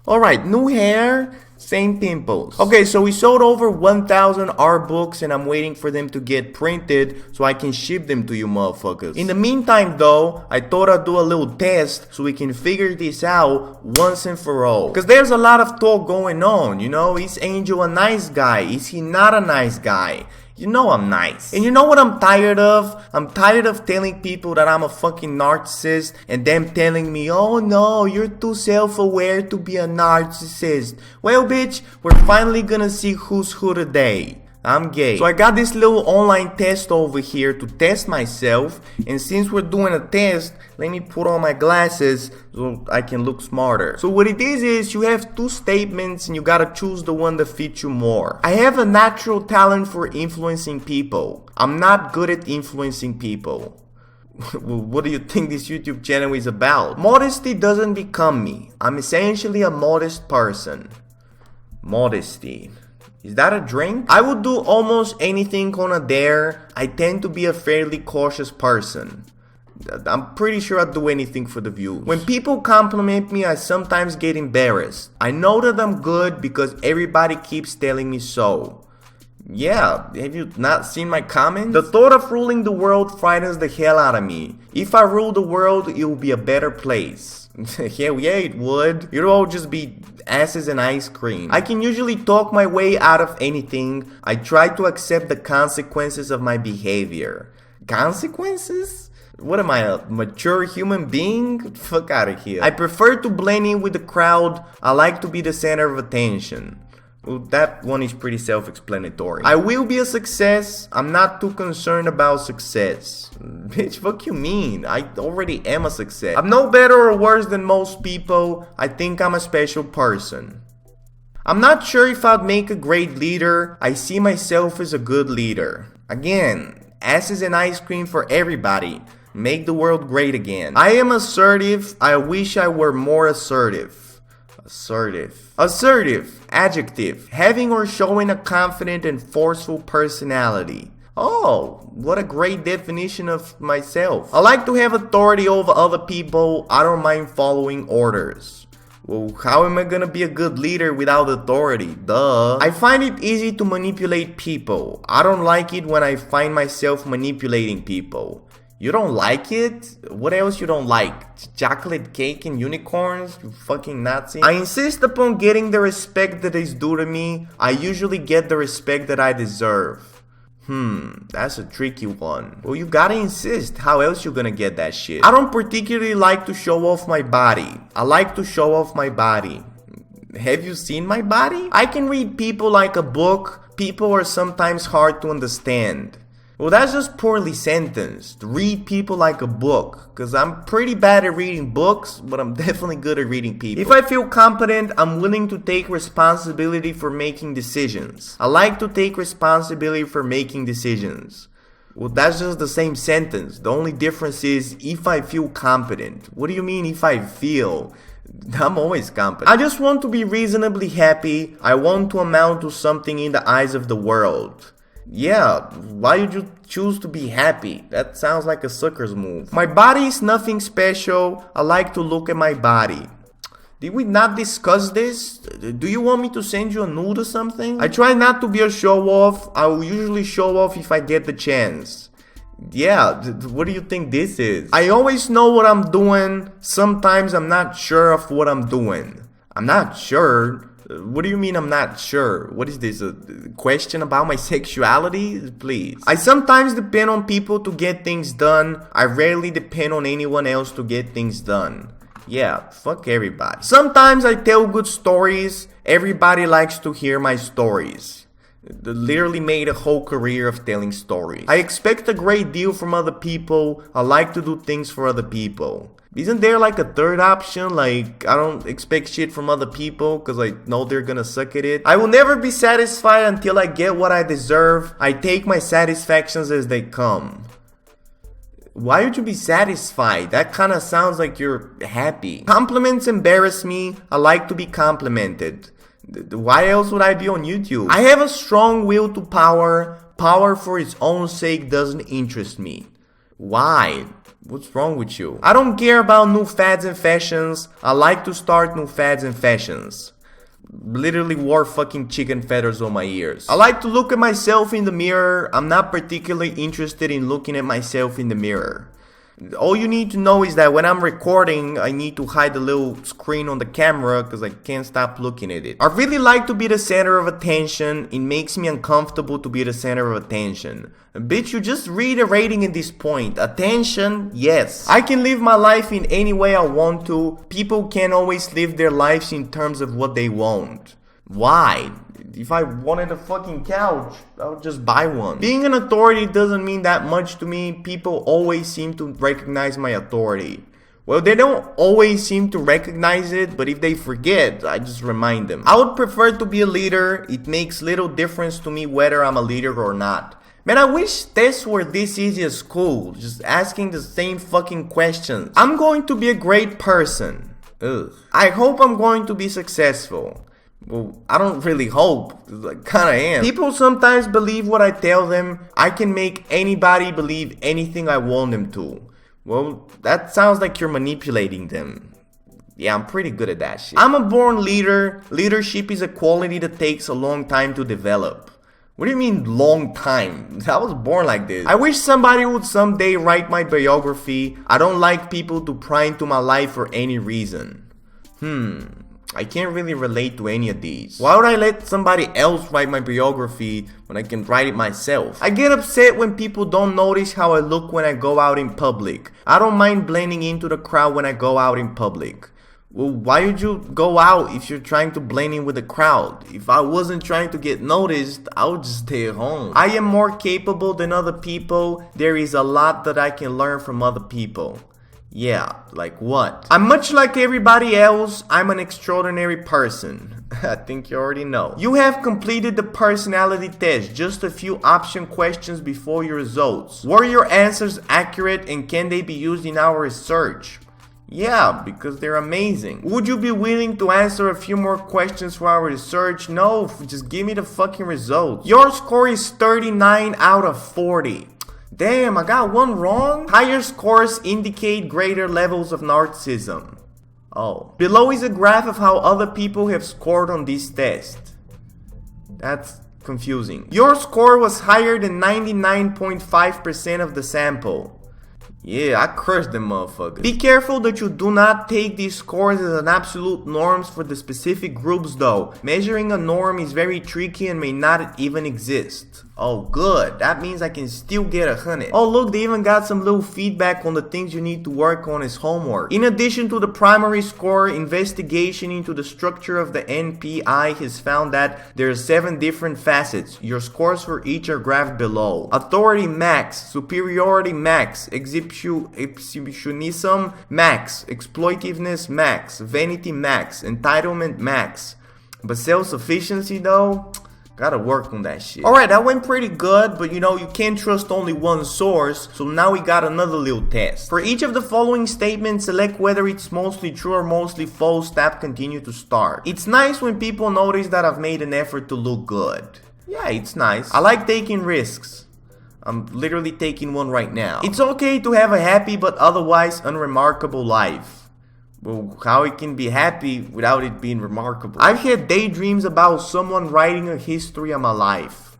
Alright, new hair, same pimples. Okay, so we sold over 1,000 art books and I'm waiting for them to get printed so I can ship them to you motherfuckers. In the meantime though, I thought I'd do a little test so we can figure this out once and for all. Cause there's a lot of talk going on, you know, is Angel a nice guy? Is he not a nice guy? You know I'm nice. And you know what I'm tired of? I'm tired of telling people that I'm a fucking narcissist and them telling me, oh no, you're too self-aware to be a narcissist. Well bitch, we're finally gonna see who's who today. I'm gay. So I got this little online test over here to test myself, and since we're doing a test, let me put on my glasses so I can look smarter. So what it is you have two statements and you gotta choose the one that fits you more. I have a natural talent for influencing people. I'm not good at influencing people. What do you think this YouTube channel is about? Modesty doesn't become me. I'm essentially a modest person. Modesty. Is that a drink? I would do almost anything on a dare. I tend to be a fairly cautious person. I'm pretty sure I'd do anything for the views. When people compliment me, I sometimes get embarrassed. I know that I'm good because everybody keeps telling me so. Yeah, have you not seen my comments? The thought of ruling the world frightens the hell out of me. If I rule the world, it will be a better place. Hell yeah, it would. It'll all just be asses and ice cream. I can usually talk my way out of anything. I try to accept the consequences of my behavior. Consequences? What am I, a mature human being? Fuck out of here. I prefer to blend in with the crowd. I like to be the center of attention. Well, that one is pretty self-explanatory. I will be a success. I'm not too concerned about success. Bitch, fuck you mean? I already am a success. I'm no better or worse than most people. I think I'm a special person. I'm not sure if I'd make a great leader. I see myself as a good leader. Again, asses and ice cream for everybody. Make the world great again. I am assertive. I wish I were more assertive. Assertive, adjective, having or showing a confident and forceful personality. Oh, what a great definition of myself. I like to have authority over other people. I don't mind following orders. Well, how am I gonna be a good leader without authority? Duh. I find it easy to manipulate people. I don't like it when I find myself manipulating people. You don't like it? What else you don't like? Chocolate cake and unicorns? You fucking Nazi. I insist upon getting the respect that is due to me. I usually get the respect that I deserve. That's a tricky one. Well, you gotta insist. How else you gonna get that shit? I don't particularly like to show off my body. I like to show off my body. Have you seen my body? I can read people like a book. People are sometimes hard to understand. Well, that's just poorly sentenced. Read people like a book. Because I'm pretty bad at reading books, but I'm definitely good at reading people. If I feel competent, I'm willing to take responsibility for making decisions. I like to take responsibility for making decisions. Well, that's just the same sentence. The only difference is if I feel competent. What do you mean if I feel? I'm always competent. I just want to be reasonably happy. I want to amount to something in the eyes of the world. Yeah, why did you choose to be happy? That sounds like a sucker's move. My body is nothing special. I like to look at my body. Did we not discuss this? Do you want me to send you a nude or something? I try not to be a show-off. I will usually show off if I get the chance. Yeah, what do you think this is? I always know what I'm doing. Sometimes I'm not sure of what I'm doing. I'm not sure? What do you mean I'm not sure? What is this, a question about my sexuality? Please. I sometimes depend on people to get things done. I rarely depend on anyone else to get things done. Yeah, fuck everybody. Sometimes I tell good stories. Everybody likes to hear my stories. Literally made a whole career of telling stories. I expect a great deal from other people. I like to do things for other people. Isn't there like a third option? Like, I don't expect shit from other people because I know they're gonna suck at it. I will never be satisfied until I get what I deserve. I take my satisfactions as they come. Why would you be satisfied? That kind of sounds like you're happy. Compliments embarrass me. I like to be complimented. Why else would I be on YouTube? I have a strong will to power. Power for its own sake doesn't interest me. Why? What's wrong with you? I don't care about new fads and fashions. I like to start new fads and fashions. Literally wore fucking chicken feathers on my ears. I like to look at myself in the mirror. I'm not particularly interested in looking at myself in the mirror. All you need to know is that when I'm recording, I need to hide the little screen on the camera because I can't stop looking at it. I really like to be the center of attention. It makes me uncomfortable to be the center of attention. Bitch, you just reiterating at this point. Attention, yes. I can live my life in any way I want to. People can't always live their lives in terms of what they want. Why? If I wanted a fucking couch, I would just buy one. Being an authority doesn't mean that much to me. People always seem to recognize my authority. Well, they don't always seem to recognize it, but if they forget, I just remind them. I would prefer to be a leader. It makes little difference to me whether I'm a leader or not. Man, I wish tests were this easy at school, just asking the same fucking questions. I'm going to be a great person. Ugh. I hope I'm going to be successful. Well, I don't really hope. I kinda am. People sometimes believe what I tell them. I can make anybody believe anything I want them to. Well, that sounds like you're manipulating them. Yeah, I'm pretty good at that shit. I'm a born leader. Leadership is a quality that takes a long time to develop. What do you mean long time? I was born like this. I wish somebody would someday write my biography. I don't like people to pry into my life for any reason. I can't really relate to any of these. Why would I let somebody else write my biography when I can write it myself? I get upset when people don't notice how I look when I go out in public. I don't mind blending into the crowd when I go out in public. Well, why would you go out if you're trying to blend in with the crowd? If I wasn't trying to get noticed, I would just stay at home. I am more capable than other people. There is a lot that I can learn from other people. Yeah, like what? I'm much like everybody else. I'm an extraordinary person. I think you already know. You have completed the personality test. Just a few option questions before your results. Were your answers accurate and can they be used in our research? Yeah, because they're amazing. Would you be willing to answer a few more questions for our research? No, just give me the fucking results. Your score is 39 out of 40. Damn, I got one wrong? Higher scores indicate greater levels of narcissism. Oh. Below is a graph of how other people have scored on this test. That's confusing. Your score was higher than 99.5% of the sample. Yeah, I crushed them motherfuckers. Be careful that you do not take these scores as an absolute norms for the specific groups though. Measuring a norm is very tricky and may not even exist. Oh good, that means I can still get 100. Oh look, they even got some little feedback on the things you need to work on as homework. In addition to the primary score, investigation into the structure of the NPI has found that there are 7 different facets. Your scores for each are graphed below. Authority max, superiority max, exhibitionism max, exploitiveness max, vanity max, entitlement max. But self-sufficiency though? Gotta work on that shit. Alright, that went pretty good, but you know, you can't trust only one source, so now we got another little test. For each of the following statements, select whether it's mostly true or mostly false, tap continue to start. It's nice when people notice that I've made an effort to look good. Yeah, it's nice. I like taking risks. I'm literally taking one right now. It's okay to have a happy but otherwise unremarkable life. Well, how it can be happy without it being remarkable. I've had daydreams about someone writing a history of my life.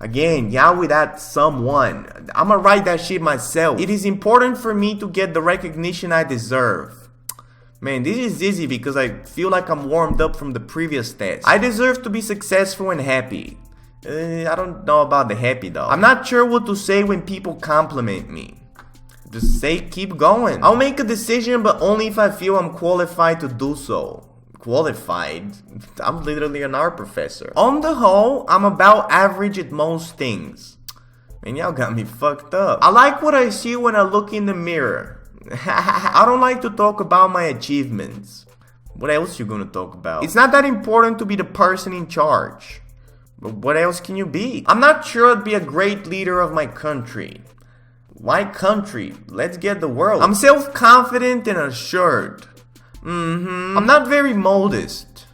Again, yeah, with that someone. I'ma write that shit myself. It is important for me to get the recognition I deserve. Man, this is easy because I feel like I'm warmed up from the previous test. I deserve to be successful and happy. I don't know about the happy though. I'm not sure what to say when people compliment me. Just say keep going. I'll make a decision but only if I feel I'm qualified to do so. Qualified? I'm literally an art professor. On the whole, I'm about average at most things. Man, y'all got me fucked up. I like what I see when I look in the mirror. I don't like to talk about my achievements. What else you gonna talk about? It's not that important to be the person in charge. But what else can you be? I'm not sure I'd be a great leader of my country. Why country? Let's get the world. I'm self-confident and assured. I'm not very modest.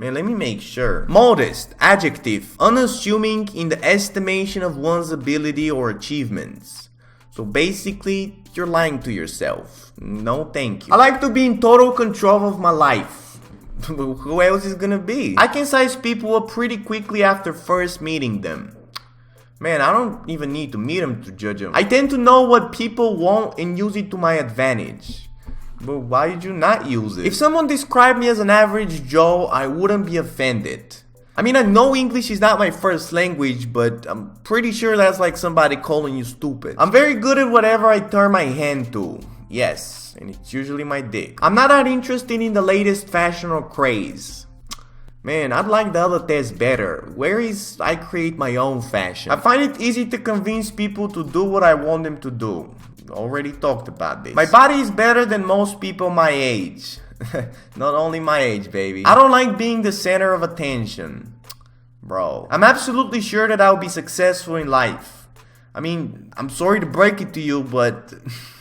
Man, let me make sure. Modest, adjective, unassuming in the estimation of one's ability or achievements. So basically, you're lying to yourself. No thank you. I like to be in total control of my life. Who else is gonna be? I can size people up pretty quickly after first meeting them. Man, I don't even need to meet them to judge them. I tend to know what people want and use it to my advantage. But why did you not use it? If someone described me as an average Joe, I wouldn't be offended. I mean, I know English is not my first language, but I'm pretty sure that's like somebody calling you stupid. I'm very good at whatever I turn my hand to. Yes, and it's usually my dick. I'm not that interested in the latest fashion or craze. Man, I'd like the other test better. Where is I create my own fashion? I find it easy to convince people to do what I want them to do. Already talked about this. My body is better than most people my age. Not only my age, baby. I don't like being the center of attention. Bro, I'm absolutely sure that I'll be successful in life. I mean, I'm sorry to break it to you, but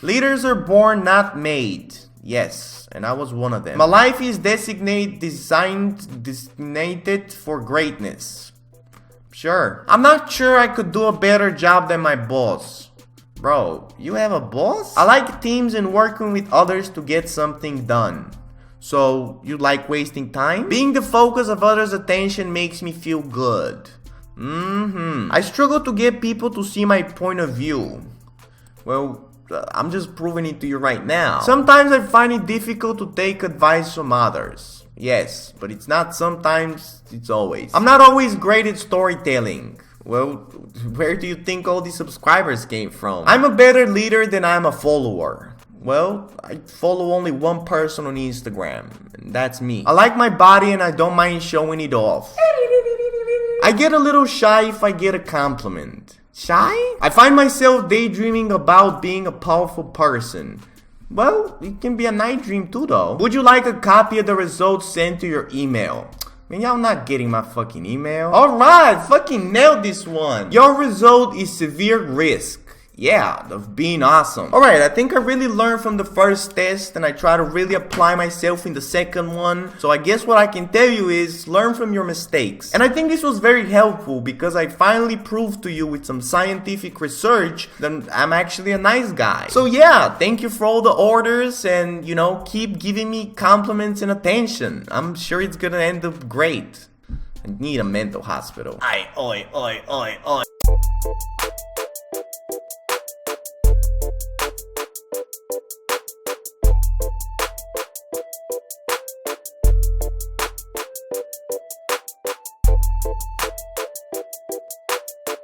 leaders are born, not made. Yes, and I was one of them. My life is designated for greatness. Sure. I'm not sure I could do a better job than my boss. Bro, you have a boss? I like teams and working with others to get something done. So, you like wasting time? Being the focus of others' attention makes me feel good. I struggle to get people to see my point of view. Well, I'm just proving it to you right now. Sometimes I find it difficult to take advice from others. Yes, but it's not sometimes, it's always. I'm not always great at storytelling. Well, where do you think all these subscribers came from? I'm a better leader than I'm a follower. Well, I follow only one person on Instagram, and that's me. I like my body and I don't mind showing it off. I get a little shy if I get a compliment. Shy? I find myself daydreaming about being a powerful person. Well, it can be a night dream too though. Would you like a copy of the results sent to your email? Man, y'all not getting my fucking email. Alright, fucking nailed this one. Your result is severe risk. Yeah, of being awesome. Alright, I think I really learned from the first test and I try to really apply myself in the second one. So I guess what I can tell you is learn from your mistakes. And I think this was very helpful because I finally proved to you with some scientific research that I'm actually a nice guy. So yeah, thank you for all the orders and, you know, keep giving me compliments and attention. I'm sure it's gonna end up great. I need a mental hospital. Oi.